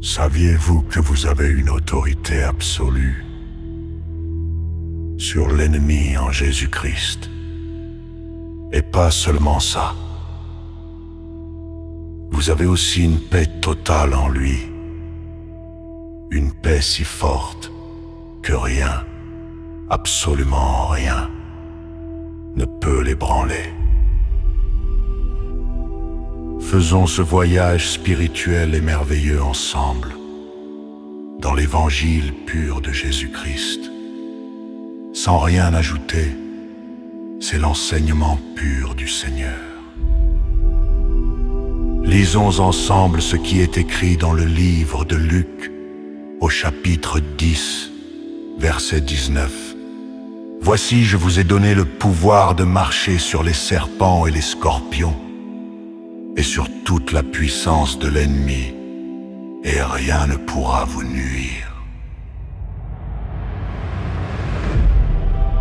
Saviez-vous que vous avez une autorité absolue sur l'ennemi en Jésus-Christ? Et pas seulement ça. Vous avez aussi une paix totale en lui. Une paix si forte que rien, absolument rien, ne peut l'ébranler. Faisons ce voyage spirituel et merveilleux ensemble, dans l'évangile pur de Jésus-Christ. Sans rien ajouter, c'est l'enseignement pur du Seigneur. Lisons ensemble ce qui est écrit dans le livre de Luc, au chapitre 10, verset 19. Voici, je vous ai donné le pouvoir de marcher sur les serpents et les scorpions, et sur toute la puissance de l'ennemi, et rien ne pourra vous nuire.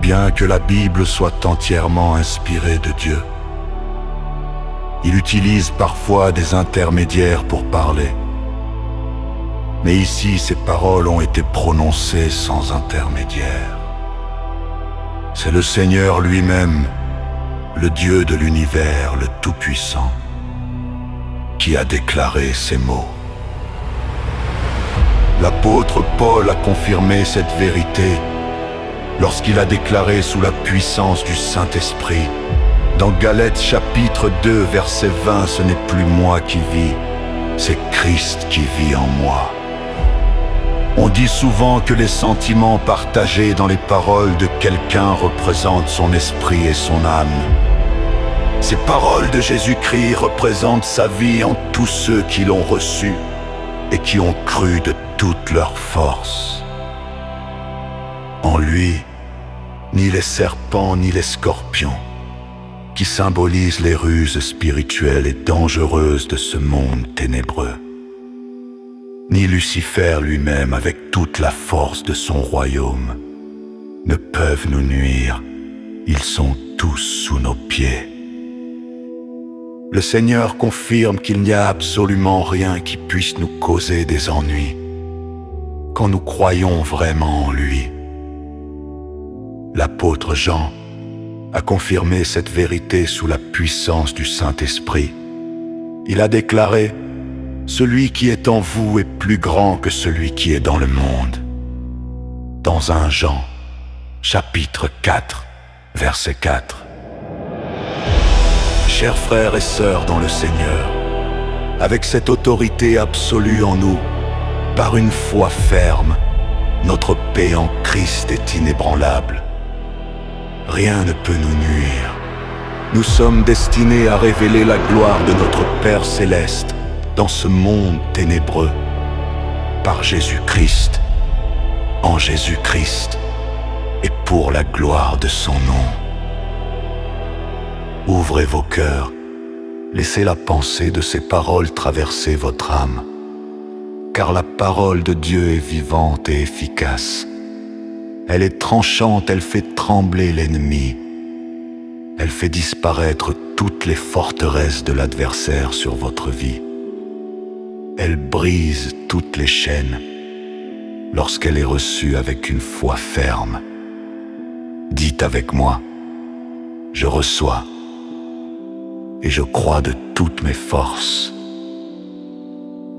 Bien que la Bible soit entièrement inspirée de Dieu, il utilise parfois des intermédiaires pour parler. Mais ici, ces paroles ont été prononcées sans intermédiaire. C'est le Seigneur lui-même, le Dieu de l'univers, le Tout-Puissant, qui a déclaré ces mots. L'apôtre Paul a confirmé cette vérité lorsqu'il a déclaré sous la puissance du Saint-Esprit, dans Galates chapitre 2, verset 20, « Ce n'est plus moi qui vis, c'est Christ qui vit en moi. » On dit souvent que les sentiments partagés dans les paroles de quelqu'un représentent son esprit et son âme. Ces paroles de Jésus-Christ représentent sa vie en tous ceux qui l'ont reçu et qui ont cru de toute leur force. En lui, ni les serpents ni les scorpions, qui symbolisent les ruses spirituelles et dangereuses de ce monde ténébreux, ni Lucifer lui-même avec toute la force de son royaume, ne peuvent nous nuire. Ils sont tous sous nos pieds. Le Seigneur confirme qu'il n'y a absolument rien qui puisse nous causer des ennuis quand nous croyons vraiment en lui. L'apôtre Jean a confirmé cette vérité sous la puissance du Saint-Esprit. Il a déclaré « Celui qui est en vous est plus grand que celui qui est dans le monde » dans 1 Jean, chapitre 4, verset 4. Chers frères et sœurs dans le Seigneur, avec cette autorité absolue en nous, par une foi ferme, notre paix en Christ est inébranlable. Rien ne peut nous nuire. Nous sommes destinés à révéler la gloire de notre Père céleste dans ce monde ténébreux, par Jésus-Christ, en Jésus-Christ, et pour la gloire de son nom. Ouvrez vos cœurs, laissez la pensée de ces paroles traverser votre âme, car la parole de Dieu est vivante et efficace. Elle est tranchante, elle fait trembler l'ennemi. Elle fait disparaître toutes les forteresses de l'adversaire sur votre vie. Elle brise toutes les chaînes lorsqu'elle est reçue avec une foi ferme. Dites avec moi, je reçois et je crois de toutes mes forces.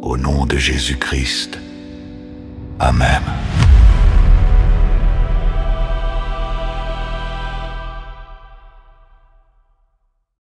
Au nom de Jésus-Christ. Amen.